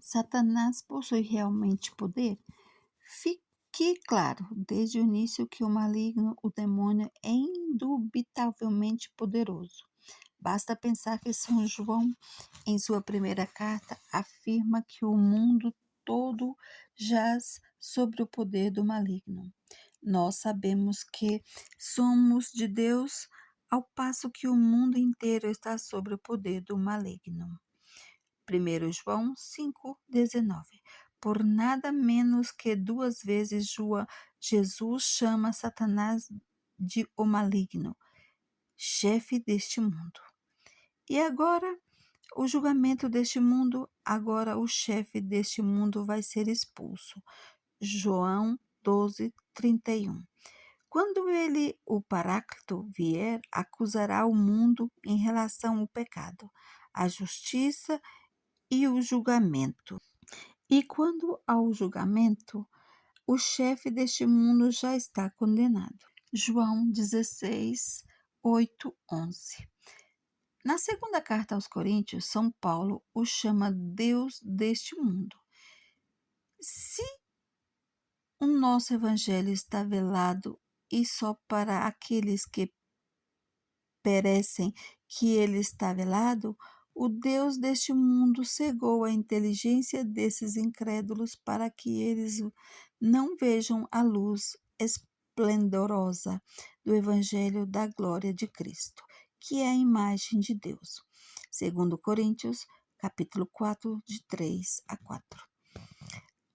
Satanás possui realmente poder? Fique claro desde o início que o maligno, o demônio, é indubitavelmente poderoso. Basta pensar que São João, em sua primeira carta, afirma que o mundo todo jaz sobre o poder do maligno. Nós sabemos que somos de Deus, ao passo que o mundo inteiro está sob o poder do maligno. 1 João 5,19. Por nada menos que 2 vezes Jesus chama Satanás de o maligno, chefe deste mundo. E agora, o julgamento deste mundo, agora o chefe deste mundo vai ser expulso. João 12,31. Quando ele, o Paráclito, vier, acusará o mundo em relação ao pecado, a justiça e o julgamento. E quando ao julgamento, o chefe deste mundo já está condenado. João 16, 8, 11. Na segunda carta aos Coríntios, São Paulo o chama Deus deste mundo. Se o nosso evangelho está velado e só para aqueles que perecem que ele está velado, o Deus deste mundo cegou a inteligência desses incrédulos para que eles não vejam a luz esplendorosa do evangelho da glória de Cristo, que é a imagem de Deus. Segundo Coríntios, capítulo 4, de 3 a 4.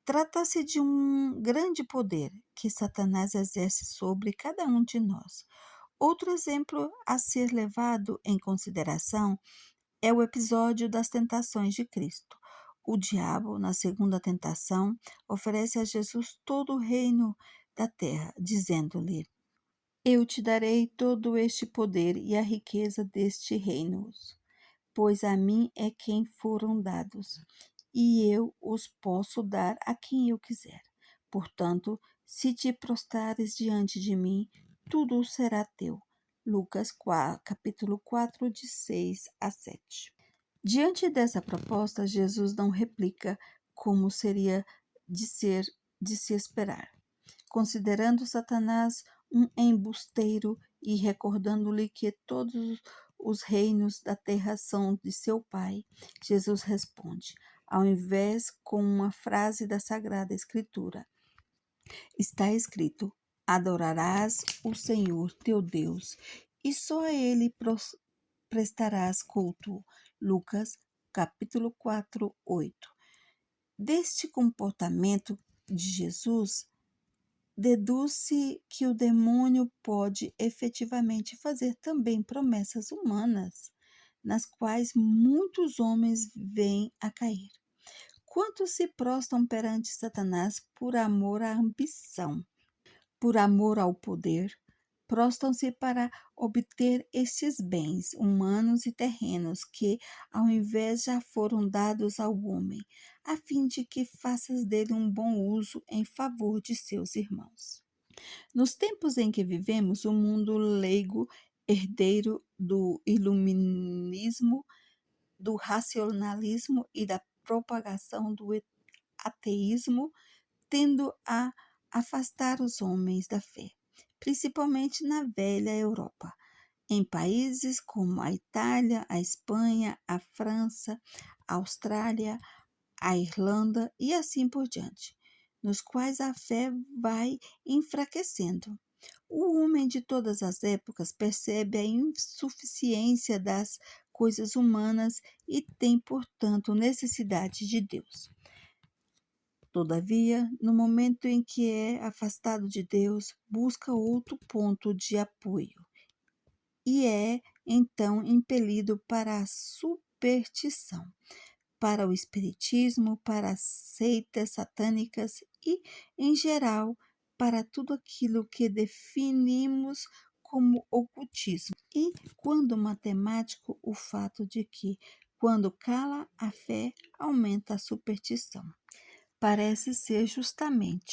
Trata-se de um grande poder que Satanás exerce sobre cada um de nós. Outro exemplo a ser levado em consideração é o episódio das tentações de Cristo. O diabo, na segunda tentação, oferece a Jesus todo o reino da terra, dizendo-lhe: Eu te darei todo este poder e a riqueza deste reino, pois a mim é quem foram dados, e eu os posso dar a quem eu quiser. Portanto, se te prostrares diante de mim, tudo será teu. Lucas 4, capítulo 4, de 6 a 7. Diante dessa proposta, Jesus não replica como seria de se esperar. Considerando Satanás um embusteiro e recordando-lhe que todos os reinos da terra são de seu pai, Jesus responde, ao invés com uma frase da Sagrada Escritura. Está escrito: adorarás o Senhor teu Deus, e só a ele prestarás culto. Lucas, capítulo 4, 8. Deste comportamento de Jesus, deduz-se que o demônio pode efetivamente fazer também promessas humanas, nas quais muitos homens vêm a cair. Quantos se prostram perante Satanás por amor à ambição, por amor ao poder, prostram-se para obter estes bens humanos e terrenos que, ao invés, já foram dados ao homem, a fim de que faças dele um bom uso em favor de seus irmãos. Nos tempos em que vivemos, o mundo leigo, herdeiro do iluminismo, do racionalismo e da propagação do ateísmo, tendo a afastar os homens da fé, principalmente na velha Europa, em países como a Itália, a Espanha, a França, a Austrália, a Irlanda e assim por diante, nos quais a fé vai enfraquecendo. O homem de todas as épocas percebe a insuficiência das coisas humanas e tem, portanto, necessidade de Deus. Todavia, no momento em que é afastado de Deus, busca outro ponto de apoio e é, então, impelido para a superstição, para o espiritismo, para as seitas satânicas e, em geral, para tudo aquilo que definimos como ocultismo. E, quando matemático, o fato de que, quando cala a fé, aumenta a superstição. Parece ser justamente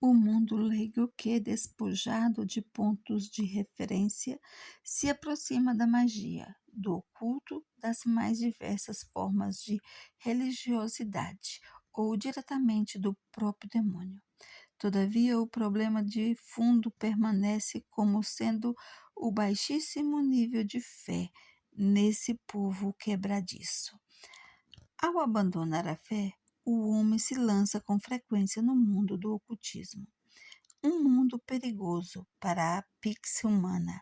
O mundo leigo que, despojado de pontos de referência, se aproxima da magia, do oculto, das mais diversas formas de religiosidade ou diretamente do próprio demônio. Todavia, o problema de fundo permanece como sendo o baixíssimo nível de fé nesse povo quebradiço. Ao abandonar a fé, o homem se lança com frequência no mundo do ocultismo, um mundo perigoso para a psique humana,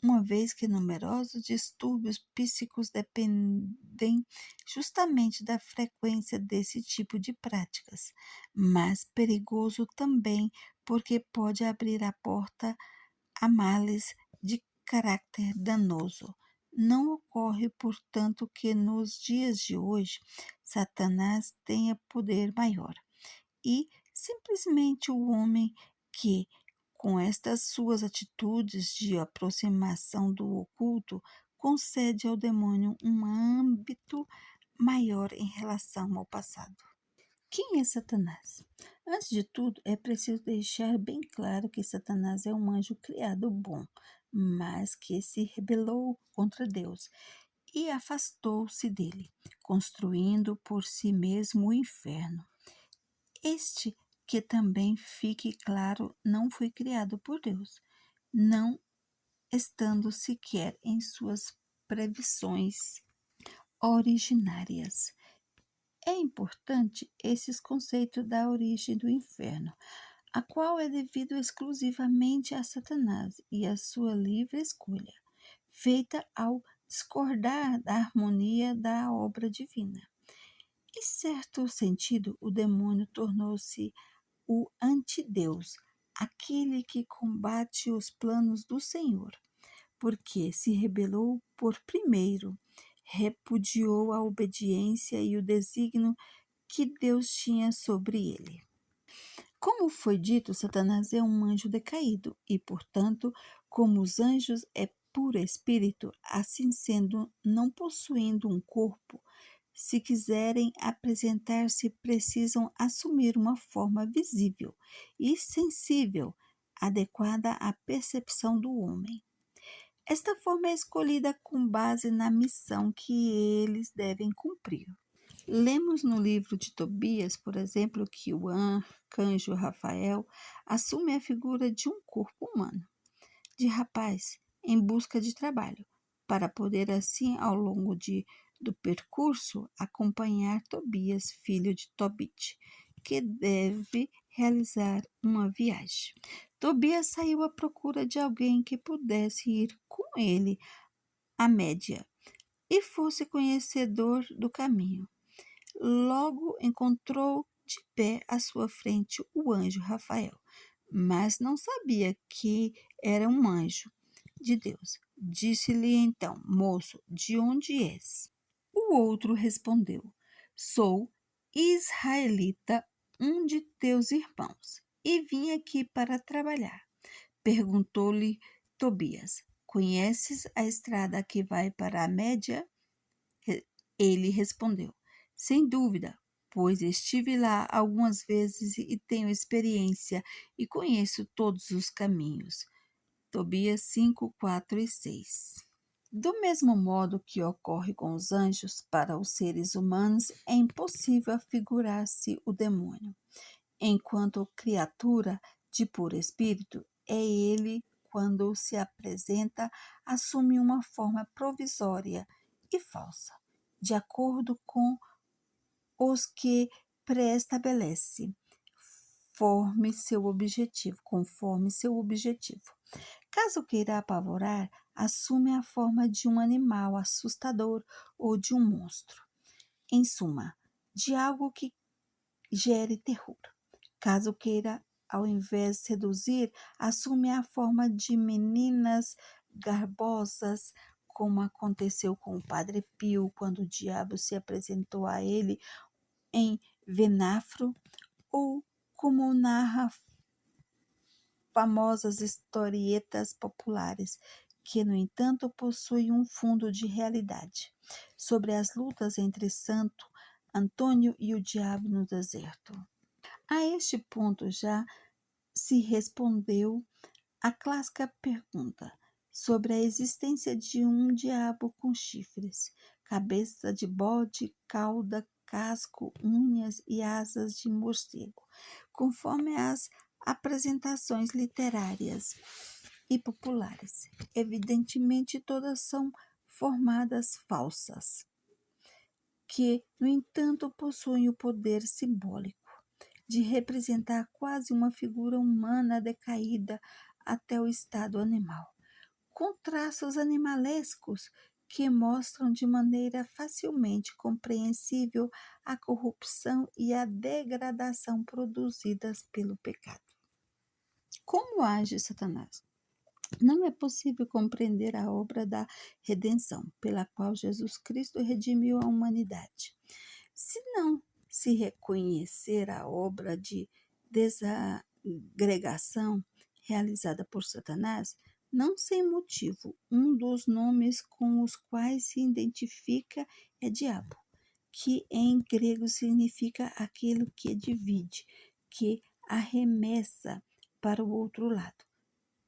uma vez que numerosos distúrbios psíquicos dependem justamente da frequência desse tipo de práticas, mas perigoso também porque pode abrir a porta a males de caráter danoso. Não ocorre, portanto, que nos dias de hoje Satanás tenha poder maior e simplesmente o homem que, com estas suas atitudes de aproximação do oculto, concede ao demônio um âmbito maior em relação ao passado. Quem é Satanás? Antes de tudo, é preciso deixar bem claro que Satanás é um anjo criado bom, mas que se rebelou contra Deus e afastou-se dele, construindo por si mesmo o inferno. Este, que também fique claro, não foi criado por Deus, não estando sequer em suas previsões originárias. É importante esses conceitos da origem do inferno, a qual é devido exclusivamente a Satanás e a sua livre escolha, feita ao discordar da harmonia da obra divina. Em certo sentido, o demônio tornou-se o antideus, aquele que combate os planos do Senhor, porque se rebelou por primeiro, repudiou a obediência e o desígnio que Deus tinha sobre ele. Como foi dito, Satanás é um anjo decaído e, portanto, como os anjos é puro espírito, assim sendo, não possuindo um corpo, se quiserem apresentar-se, precisam assumir uma forma visível e sensível, adequada à percepção do homem. Esta forma é escolhida com base na missão que eles devem cumprir. Lemos no livro de Tobias, por exemplo, que o arcanjo Rafael assume a figura de um corpo humano, de rapaz, em busca de trabalho, para poder assim, ao longo do percurso, acompanhar Tobias, filho de Tobit, que deve realizar uma viagem. Tobias saiu à procura de alguém que pudesse ir com ele à Média e fosse conhecedor do caminho. Logo encontrou de pé à sua frente o anjo Rafael, mas não sabia que era um anjo de Deus. Disse-lhe então: Moço, de onde és? O outro respondeu: Sou israelita, um de teus irmãos, e vim aqui para trabalhar. Perguntou-lhe Tobias: Conheces a estrada que vai para a Média? Ele respondeu: Sem dúvida, pois estive lá algumas vezes e tenho experiência e conheço todos os caminhos. Tobias 5, 4 e 6. Do mesmo modo que ocorre com os anjos, para os seres humanos é impossível afigurar-se o demônio. Enquanto criatura de puro espírito, é ele, quando se apresenta, assume uma forma provisória e falsa, de acordo com os que pré-estabelece, conforme seu objetivo. Caso queira apavorar, assume a forma de um animal assustador ou de um monstro. Em suma, de algo que gere terror. Caso queira, ao invés de seduzir, assume a forma de meninas garbosas, como aconteceu com o Padre Pio quando o diabo se apresentou a ele em Venafro, ou como narra famosas historietas populares, que, no entanto, possuem um fundo de realidade, sobre as lutas entre Santo Antônio e o diabo no deserto. A este ponto já se respondeu a clássica pergunta sobre a existência de um diabo com chifres, cabeça de bode, cauda, casco, unhas e asas de morcego, conforme as apresentações literárias e populares. Evidentemente, todas são formadas falsas, que, no entanto, possuem o poder simbólico de representar quase uma figura humana decaída até o estado animal, com traços animalescos que mostram de maneira facilmente compreensível a corrupção e a degradação produzidas pelo pecado. Como age Satanás? Não é possível compreender a obra da redenção, pela qual Jesus Cristo redimiu a humanidade, se não se reconhecer a obra de desagregação realizada por Satanás. Não sem motivo, um dos nomes com os quais se identifica é diabo, que em grego significa aquilo que divide, que arremessa para o outro lado.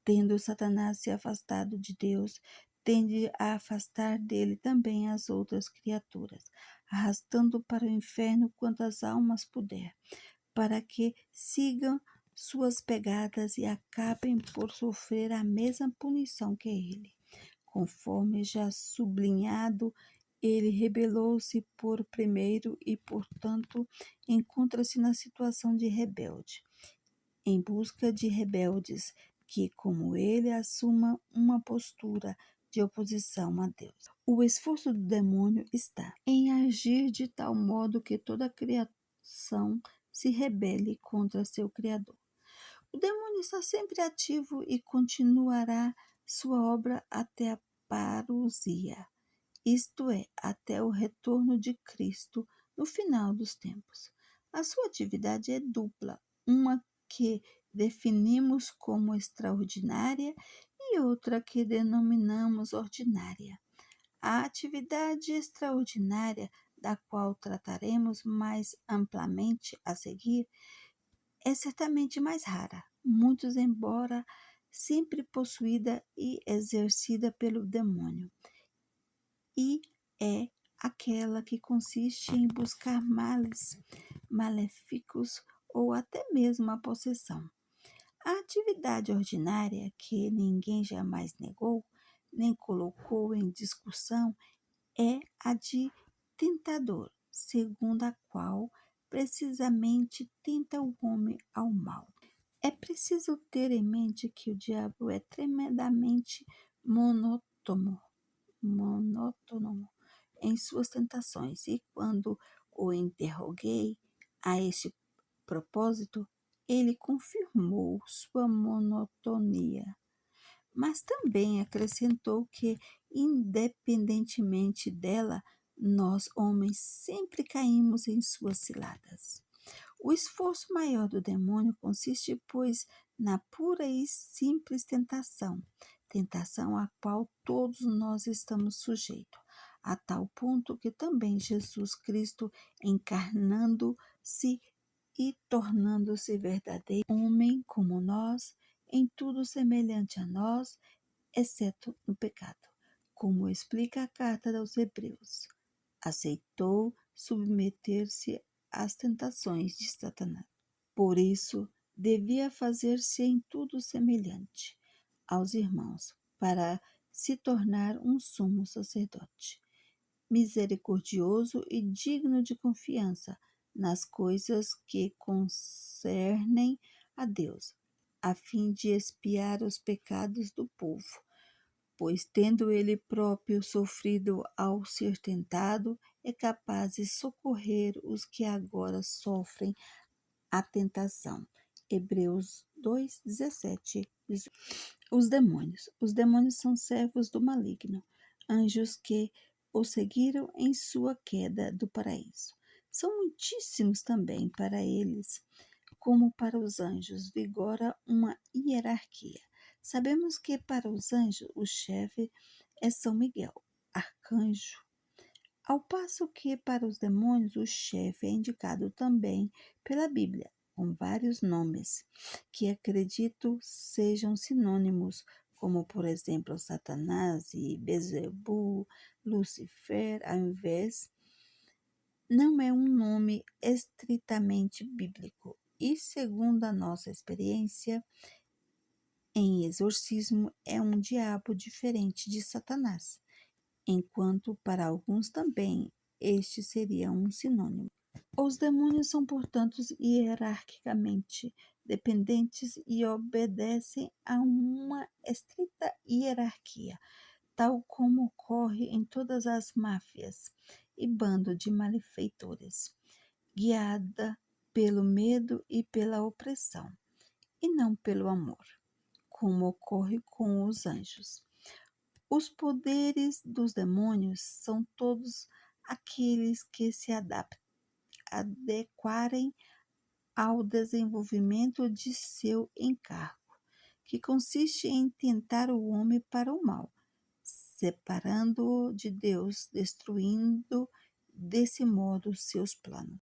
Tendo Satanás se afastado de Deus, tende a afastar dele também as outras criaturas, arrastando para o inferno quantas almas puder, para que sigam suas pegadas e acabem por sofrer a mesma punição que ele. Conforme já sublinhado, ele rebelou-se por primeiro e, portanto, encontra-se na situação de rebelde, em busca de rebeldes que, como ele, assumam uma postura de oposição a Deus. O esforço do demônio está em agir de tal modo que toda a criação se rebele contra seu Criador. O demônio está sempre ativo e continuará sua obra até a parousia, isto é, até o retorno de Cristo no final dos tempos. A sua atividade é dupla, uma que definimos como extraordinária e outra que denominamos ordinária. A atividade extraordinária, da qual trataremos mais amplamente a seguir, é certamente mais rara, muito embora sempre possuída e exercida pelo demônio, e é aquela que consiste em buscar males maléficos ou até mesmo a possessão. A atividade ordinária, que ninguém jamais negou, nem colocou em discussão, é a de tentador, segundo a qual precisamente tenta o homem ao mal. É preciso ter em mente que o diabo é tremendamente monótono em suas tentações, e quando o interroguei a este propósito, ele confirmou sua monotonia, mas também acrescentou que, independentemente dela, nós homens sempre caímos em suas ciladas. O esforço maior do demônio consiste, pois, na pura e simples tentação, tentação à qual todos nós estamos sujeitos, a tal ponto que também Jesus Cristo, encarnando-se e tornando-se verdadeiro homem como nós, em tudo semelhante a nós, exceto no pecado, como explica a carta aos Hebreus, aceitou submeter-se às tentações de Satanás. Por isso, devia fazer-se em tudo semelhante aos irmãos, para se tornar um sumo sacerdote, misericordioso e digno de confiança nas coisas que concernem a Deus, a fim de expiar os pecados do povo, pois, tendo ele próprio sofrido ao ser tentado, é capaz de socorrer os que agora sofrem a tentação. Hebreus 2, 17. Os demônios. Os demônios são servos do maligno, anjos que o seguiram em sua queda do paraíso. São muitíssimos também para eles, como para os anjos, vigora uma hierarquia. Sabemos que para os anjos o chefe é São Miguel, arcanjo, ao passo que para os demônios o chefe é indicado também pela Bíblia com vários nomes, que acredito sejam sinônimos, como por exemplo Satanás e Beelzebul, Lucifer, ao invés, não é um nome estritamente bíblico e, segundo a nossa experiência em exorcismo, é um diabo diferente de Satanás, enquanto para alguns também este seria um sinônimo. Os demônios são, portanto, hierarquicamente dependentes e obedecem a uma estrita hierarquia, tal como ocorre em todas as máfias e bando de malfeitores, guiada pelo medo e pela opressão, e não pelo amor, como ocorre com os anjos. Os poderes dos demônios são todos aqueles que se adequarem ao desenvolvimento de seu encargo, que consiste em tentar o homem para o mal, separando-o de Deus, destruindo desse modo seus planos.